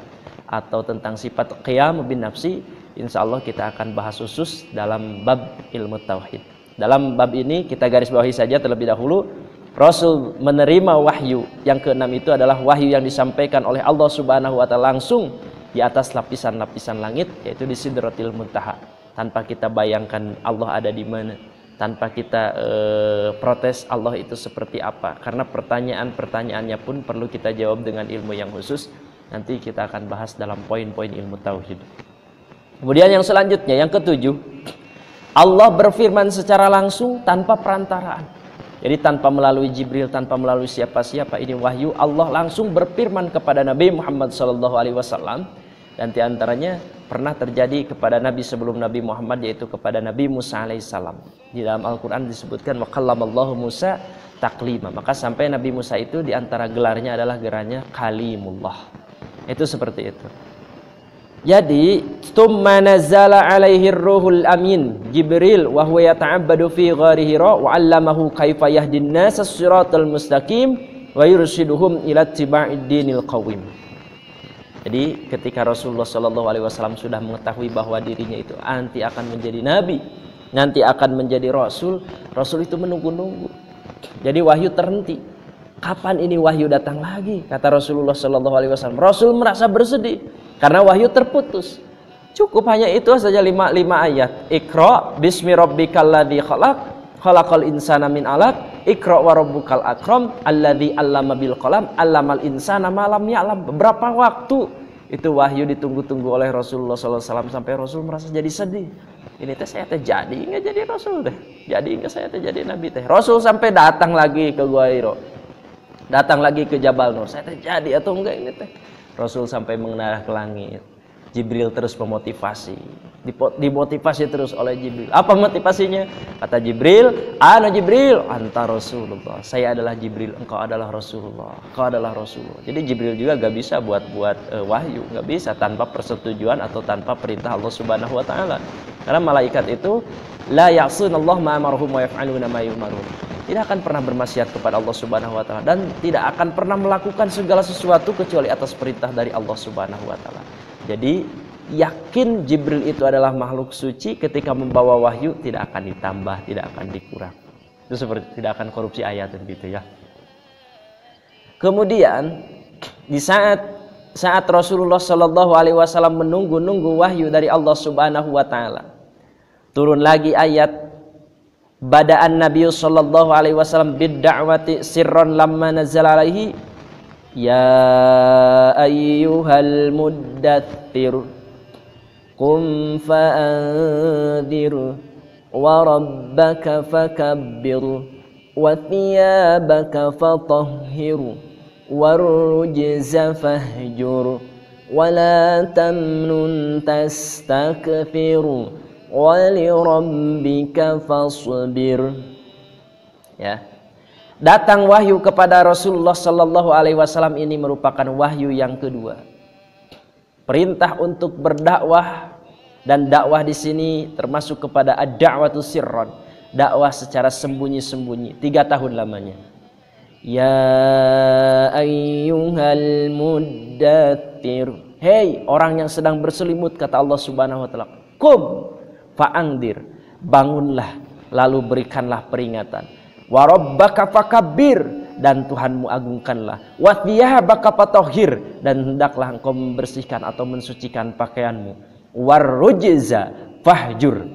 atau tentang sifat qiyam bin nafsi, insyaallah kita akan bahas khusus dalam bab ilmu tauhid. Dalam bab ini kita garis bawahi saja terlebih dahulu, Rasul menerima wahyu yang keenam itu adalah wahyu yang disampaikan oleh Allah Subhanahu wa taala langsung di atas lapisan-lapisan langit, yaitu di Sidratil Muntaha. Tanpa kita bayangkan Allah ada di mana, tanpa kita protes Allah itu seperti apa, karena pertanyaan-pertanyaannya pun perlu kita jawab dengan ilmu yang khusus. Nanti kita akan bahas dalam poin-poin ilmu tauhid. Kemudian yang selanjutnya, yang ketujuh, Allah berfirman secara langsung tanpa perantaraan. Jadi tanpa melalui Jibril, tanpa melalui siapa-siapa, ini wahyu Allah langsung berfirman kepada Nabi Muhammad SAW. Dan di antaranya pernah terjadi kepada Nabi sebelum Nabi Muhammad, yaitu kepada Nabi Musa alaihissalam. Di dalam Al-Quran disebutkan wa kallamallahu Musa taklima. Maka sampai Nabi Musa itu di antara gelarnya adalah gelarnya Kalimullah. Itu seperti itu. Jadi tsumma nazala alaihi ruhul amin Jibril wa huwa yata'abbadu fi ghari Hira wa 'allamahu kaifa yahdin nas as-siratal mustaqim wa yurshiduhum ila ittiba'id dinil qawim. Jadi ketika Rasulullah Shallallahu Alaihi Wasallam sudah mengetahui bahwa dirinya itu nanti akan menjadi nabi, nanti akan menjadi rasul, Rasul itu menunggu-nunggu. Jadi wahyu terhenti. Kapan ini wahyu datang lagi? Kata Rasulullah Shallallahu Alaihi Wasallam. Rasul merasa bersedih karena wahyu terputus. Cukup hanya itu saja 5 ayat. Iqra bismi rabbikal ladzi khalaq, khalaqal insana min 'alaq, Iqra wa rabbukal akram, alladzi 'allama bil qalam, 'allamal insana ma lam ya'lam. Beberapa waktu itu wahyu ditunggu-tunggu oleh Rasulullah SAW sampai Rasul merasa jadi sedih. Ini teh saya teh jadi nggak jadi Rasul teh, jadi nggak saya teh jadi Nabi teh. Rasul sampai datang lagi ke Gua Hiro, datang lagi ke Jabal Nur. Saya teh jadi atau enggak ini teh? Rasul sampai mengenal ke langit. Jibril terus memotivasi, dimotivasi terus oleh Jibril. Apa motivasinya? Kata Jibril, ana Jibril, anta Rasulullah. Saya adalah Jibril, engkau adalah Rasulullah. Engkau adalah Rasulullah. Jadi Jibril juga gak bisa buat wahyu, gak bisa tanpa persetujuan atau tanpa perintah Allah Subhanahu Wa Taala. Karena malaikat itu la ya'sunallah ma amarahum wa yaf'aluna ma yu'marun. Tidak akan pernah bermaksiat kepada Allah Subhanahu Wa Taala dan tidak akan pernah melakukan segala sesuatu kecuali atas perintah dari Allah Subhanahu Wa Taala. Jadi yakin Jibril itu adalah makhluk suci, ketika membawa wahyu tidak akan ditambah, tidak akan dikurang. Itu seperti tidak akan korupsi ayat gitu ya. Kemudian di saat Rasulullah Shallallahu Alaihi Wasallam menunggu wahyu dari Allah Subhanahu Wa Taala, turun lagi ayat Bada'an Nabi sallallahu alaihi wasallam bid-da'wati sirran lamma nazala alaihi ya ayyuhal muddaththir qum fa'anzir wa rabbaka fakabbir wa thiyabaka fatahhir warrujza fahjur wa la tamnun tastakthir wa li rabbika fasbir. Ya. Datang wahyu kepada Rasulullah sallallahu alaihi wasallam ini merupakan wahyu yang kedua. Perintah untuk berdakwah, dan dakwah di sini termasuk kepada ad-da'watu sirran, dakwah secara sembunyi-sembunyi, 3 tahun lamanya. Ya ayyuhal muddaththir, hei orang yang sedang berselimut, kata Allah Subhanahu wa taala, kum fa'angdir, bangunlah lalu berikanlah peringatan. Wa rabbaka fakabbir, dan Tuhanmu agungkanlah. Wa thiyabaka fatahhir, dan hendaklah engkau membersihkan atau mensucikan pakaianmu. Warrujza fahjur,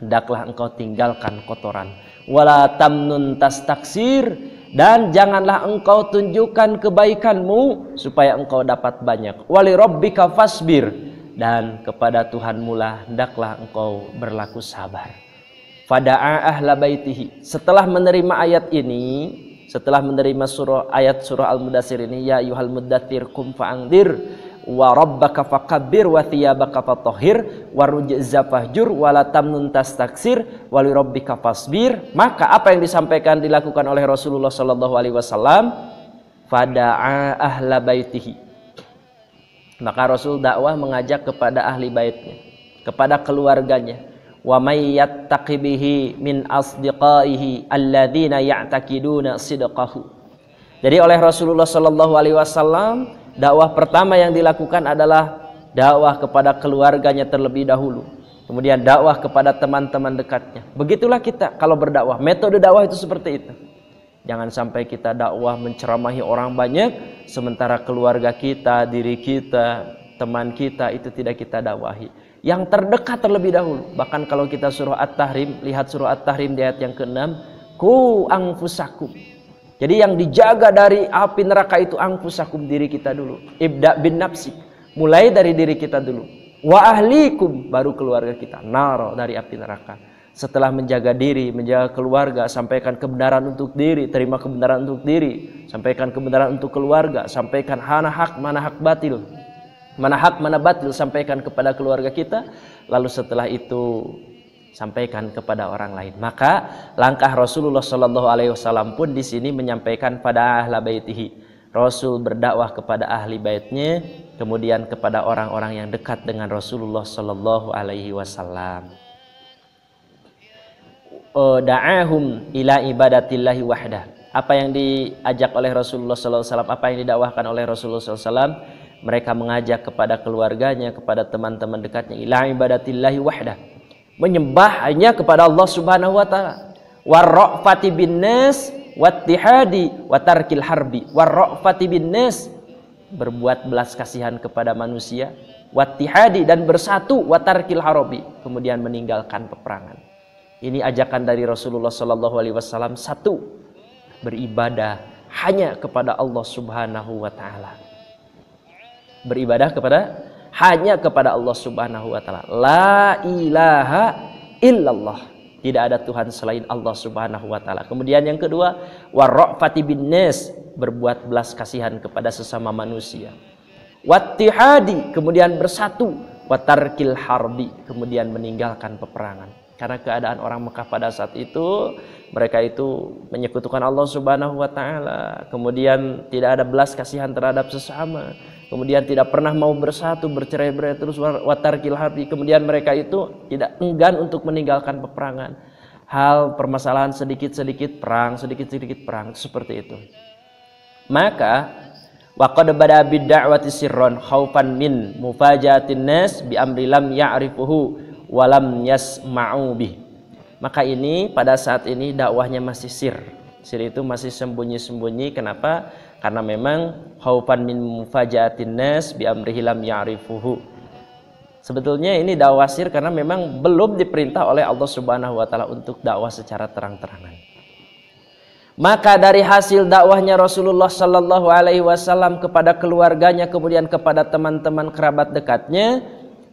hendaklah engkau tinggalkan kotoran. Wala tamnun tastaksir, dan janganlah engkau tunjukkan kebaikanmu supaya engkau dapat banyak. Wali rabbika fasbir, dan kepada Tuhanmu lah hendaklah engkau berlaku sabar. Fada'a ahla baitihi, setelah menerima ayat ini, setelah menerima ayat surah Al-Mudaththir ini, ya ayyuhal muddaththir qum fa'anzir wa rabbaka fakabbir wa thiyabaka fatahhir warujza fahjur wa la tamnun tastaksir wa li rabbika fasbir. Maka apa yang disampaikan dilakukan oleh Rasulullah sallallahu alaihi wasallam? Fada'a ahla baitihi, maka Rasul dakwah mengajak kepada ahli baitnya, kepada keluarganya. Wa may yattaqi bihi min asdiqaihi alladzina ya'taqiduna sidqahu. Jadi oleh Rasulullah sallallahu alaihi wasallam, dakwah pertama yang dilakukan adalah dakwah kepada keluarganya terlebih dahulu, kemudian dakwah kepada teman-teman dekatnya. Begitulah kita kalau berdakwah, metode dakwah itu seperti itu. Jangan sampai kita dakwah menceramahi orang banyak, sementara keluarga kita, diri kita, teman kita itu tidak kita dakwahi. Yang terdekat terlebih dahulu. Bahkan kalau kita surah At-Tahrim, lihat surah At-Tahrim di ayat yang ke-6, ku anfusakum. Jadi yang dijaga dari api neraka itu anfusakum, diri kita dulu. Ibda bin nafsi, mulai dari diri kita dulu. Wa ahlikum, baru keluarga kita. Naro, dari api neraka. Setelah menjaga diri, menjaga keluarga, sampaikan kebenaran untuk diri, terima kebenaran untuk diri, sampaikan kebenaran untuk keluarga, sampaikan mana hak batil, mana hak mana batil, sampaikan kepada keluarga kita. Lalu setelah itu sampaikan kepada orang lain. Maka langkah Rasulullah Shallallahu Alaihi Wasallam pun di sini menyampaikan pada ahli baitihi. Rasul berdakwah kepada ahli baitnya, kemudian kepada orang-orang yang dekat dengan Rasulullah Shallallahu Alaihi Wasallam. Da'ahum ila ibadatillahi wahdah. Apa yang diajak oleh Rasulullah Sallallahu Alaihi Wasallam, apa yang didakwahkan oleh Rasulullah Sallallahu Alaihi Wasallam, mereka mengajak kepada keluarganya, kepada teman-teman dekatnya, ila ibadatillahi wahdah, menyembah hanya kepada Allah Subhanahu Wa Taala. Warra'fati bin nas, wattihadi, watarkil harbi. Warra'fati bin nas, berbuat belas kasihan kepada manusia, wattihadi, dan bersatu, watarkil harbi, kemudian meninggalkan peperangan. Ini ajakan dari Rasulullah Sallallahu Alaihi Wasallam. Satu, beribadah hanya kepada Allah Subhanahu Wa Taala. Beribadah hanya kepada Allah Subhanahu Wa Taala. La ilaha illallah, tidak ada Tuhan selain Allah Subhanahu Wa Taala. Kemudian yang kedua, warra'fati bin nas, berbuat belas kasihan kepada sesama manusia. Wattihadi, kemudian bersatu. Watarkil harbi, kemudian meninggalkan peperangan. Karena keadaan orang Mekah pada saat itu, mereka itu menyekutukan Allah Subhanahu Wa Taala, kemudian tidak ada belas kasihan terhadap sesama, kemudian tidak pernah mau bersatu, bercerai-berai terus, watarkil harbi, kemudian mereka itu tidak enggan untuk meninggalkan peperangan. Hal permasalahan sedikit-sedikit perang, sedikit-sedikit perang, seperti itu. Maka waqad bada bid-da'wati sirran khaufan min mufajatin nas bi amri lam ya'rifuhu walam yasma'u bih. Maka ini pada saat ini dakwahnya masih sir. Sir itu masih sembunyi-sembunyi. Kenapa? Karena memang khaufan min mufajatin nas bi amrihi lam ya'rifuhu. Sebetulnya ini dakwah sir karena memang belum diperintah oleh Allah Subhanahu wa taala untuk dakwah secara terang-terangan. Maka dari hasil dakwahnya Rasulullah Sallallahu Alaihi Wasallam kepada keluarganya, kemudian kepada teman-teman kerabat dekatnya,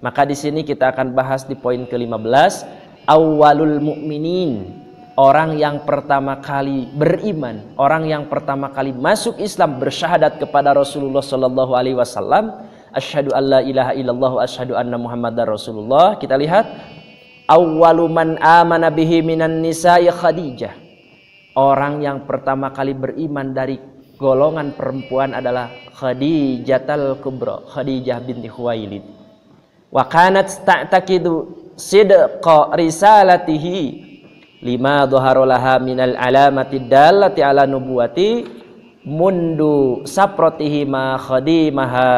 maka di sini kita akan bahas di poin ke-15, awwalul mu'minin, orang yang pertama kali beriman, orang yang pertama kali masuk Islam, bersyahadat kepada Rasulullah Sallallahu Alaihi Wasallam, asyhadu alla ilaha illallah wa asyhadu anna muhammadar rasulullah. Kita lihat, awwalu man amana bihi minan nisa'i Khadijah. Orang yang pertama kali beriman dari golongan perempuan adalah Khadijatul Kubra, Khadijah binti Khuwailid. Wa kanat ta'taqidu sidqa risalatihi lima dhahara laha minal alamati dallati ala nubuwati mundu sapratihi ma khadimaha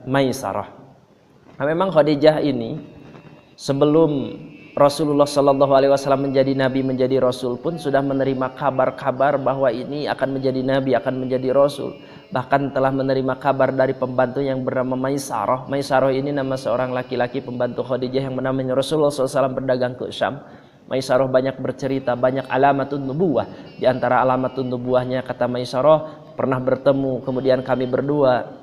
Maisarah. Nah, memang Khadijah ini sebelum Rasulullah Sallallahu Alaihi Wasallam menjadi nabi, menjadi rasul pun sudah menerima kabar-kabar bahwa ini akan menjadi nabi, akan menjadi rasul. Bahkan telah menerima kabar dari pembantu yang bernama Maisarah. Maisarah ini nama seorang laki-laki pembantu Khadijah yang menamanya Rasulullah SAW berdagang ke Syam. Maisarah banyak bercerita, banyak alamatun nubuwah. Di antara alamatun nubuwahnya kata Maisarah, pernah bertemu, kemudian kami berdua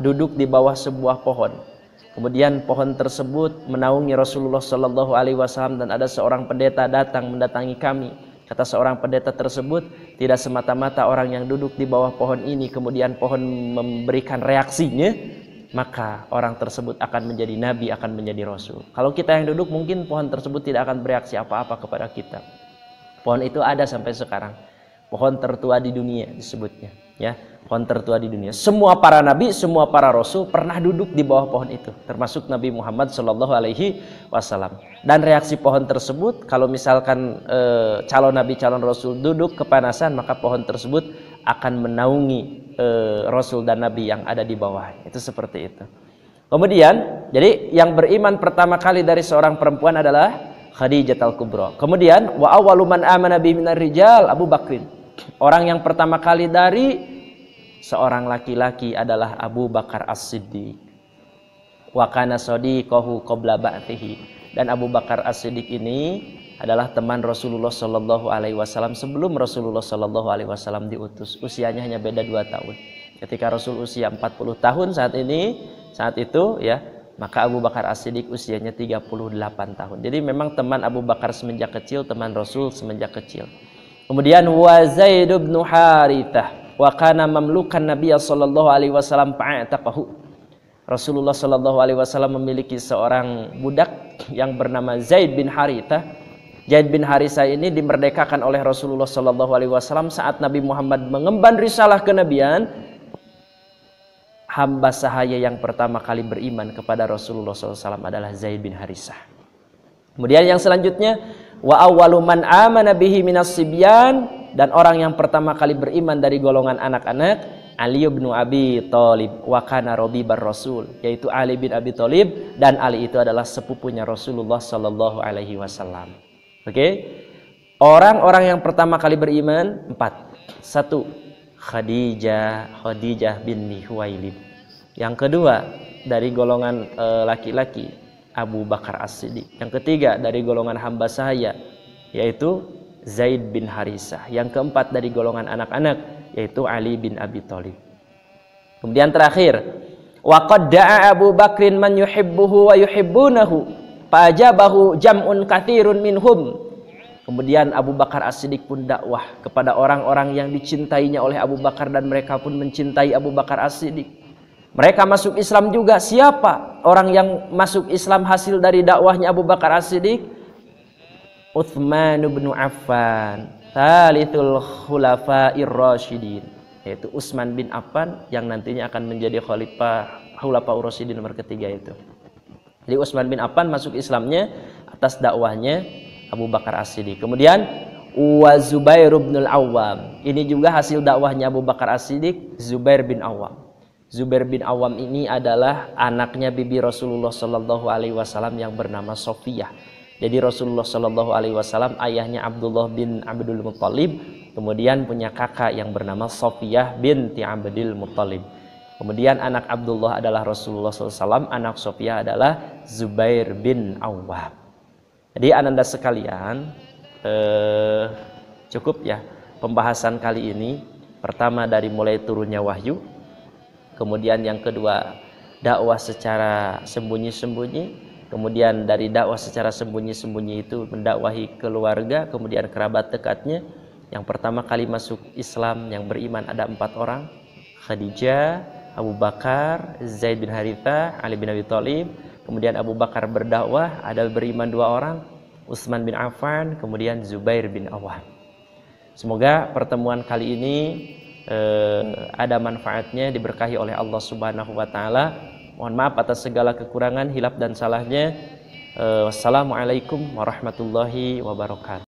duduk di bawah sebuah pohon. Kemudian pohon tersebut menaungi Rasulullah Sallallahu Alaihi Wasallam dan ada seorang pendeta datang mendatangi kami. Kata seorang pendeta tersebut, tidak semata-mata orang yang duduk di bawah pohon ini kemudian pohon memberikan reaksinya, maka orang tersebut akan menjadi nabi, akan menjadi rasul. Kalau kita yang duduk mungkin pohon tersebut tidak akan bereaksi apa-apa kepada kita. Pohon itu ada sampai sekarang. Pohon tertua di dunia disebutnya, ya. Pohon tertua di dunia. Semua para nabi, semua para rasul pernah duduk di bawah pohon itu, termasuk Nabi Muhammad Shallallahu Alaihi Wasallam. Dan reaksi pohon tersebut, kalau misalkan calon nabi, calon rasul duduk kepanasan, maka pohon tersebut akan menaungi rasul dan nabi yang ada di bawah. Itu seperti itu. Kemudian, jadi yang beriman pertama kali dari seorang perempuan adalah Khadijatul Kubra. Kemudian, wa awwalu man amana bihi minar rijal Abu Bakrin. Orang yang pertama kali dari seorang laki-laki adalah Abu Bakar As-Siddiq. Wa kana sadiqahu qabla ba'thihi. Dan Abu Bakar As-Siddiq ini adalah teman Rasulullah Sallallahu Alaihi Wasallam sebelum Rasulullah Sallallahu Alaihi Wasallam diutus. Usianya hanya beda 2 tahun. Ketika Rasul usia 40 tahun saat itu ya, maka Abu Bakar As-Siddiq usianya 38 tahun. Jadi memang teman Abu Bakar semenjak kecil, teman Rasul semenjak kecil. Kemudian wa Zaid bin Harithah wa kana mamlukan Nabi sallallahu alaihi wasallam fa'ataqahu. Rasulullah sallallahu alaihi wasallam memiliki seorang budak yang bernama Zaid bin Harithah. Zaid bin Harithah ini dimerdekakan oleh Rasulullah sallallahu alaihi wasallam saat Nabi Muhammad mengemban risalah kenabian. Hamba sahaya yang pertama kali beriman kepada Rasulullah SAW adalah Zaid bin Harithah. Kemudian yang selanjutnya, wa awwalu man amana bihi minas sibyan, dan orang yang pertama kali beriman dari golongan anak-anak, Ali bin Abi Thalib, wa kana rabibar Rasul, yaitu Ali bin Abi Thalib, dan Ali itu adalah sepupunya Rasulullah sallallahu alaihi wasallam. Oke? Orang-orang yang pertama kali beriman 4. 1. Khadijah binti Khuwailid. Yang kedua dari golongan laki-laki Abu Bakar As-Siddiq. Yang ketiga dari golongan hamba sahaya yaitu Zaid bin Harithah. Yang keempat dari golongan anak-anak yaitu Ali bin Abi Thalib. Kemudian terakhir, wa qad da'a Abu Bakrin man yuhibbuhu wa yuhibbunahu fa ajabahu jam'un katsirun minhum. Kemudian Abu Bakar As-Siddiq pun dakwah kepada orang-orang yang dicintainya oleh Abu Bakar dan mereka pun mencintai Abu Bakar As-Siddiq. Mereka masuk Islam juga. Siapa orang yang masuk Islam hasil dari dakwahnya Abu Bakar As-Siddiq? Utsman bin Affan, tsalitsul khulafa'ir rasyidin, yaitu Utsman bin Affan yang nantinya akan menjadi khalifah khulafaur rasyidin nomor ketiga itu. Jadi Utsman bin Affan masuk Islamnya atas dakwahnya Abu Bakar As-Siddiq. Kemudian wa Zubair bin Al-Awwam. Ini juga hasil dakwahnya Abu Bakar As-Siddiq, Zubair bin Awwam. Zubair bin Awwam ini adalah anaknya bibi Rasulullah sallallahu alaihi wasallam yang bernama Sofiyah. Jadi Rasulullah sallallahu alaihi wasallam ayahnya Abdullah bin Abdul Muttalib, kemudian punya kakak yang bernama Sofiyah binti Abdul Muttalib. Kemudian anak Abdullah adalah Rasulullah SAW, anak Sofia adalah Zubair bin Awwam. Jadi ananda sekalian, cukup ya pembahasan kali ini. Pertama dari mulai turunnya wahyu, kemudian yang kedua dakwah secara sembunyi-sembunyi, kemudian dari dakwah secara sembunyi-sembunyi itu mendakwahi keluarga, kemudian kerabat dekatnya. Yang pertama kali masuk Islam yang beriman ada 4 orang, Khadijah, Abu Bakar, Zaid bin Haritha, Ali bin Abi Thalib. Kemudian Abu Bakar berdakwah, ada beriman 2 orang, Utsman bin Affan, kemudian Zubair bin Awwam. Semoga pertemuan kali ini ada manfaatnya, diberkahi oleh Allah Subhanahu wa taala. Mohon maaf atas segala kekurangan, hilaf dan salahnya. Wassalamualaikum warahmatullahi wabarakatuh.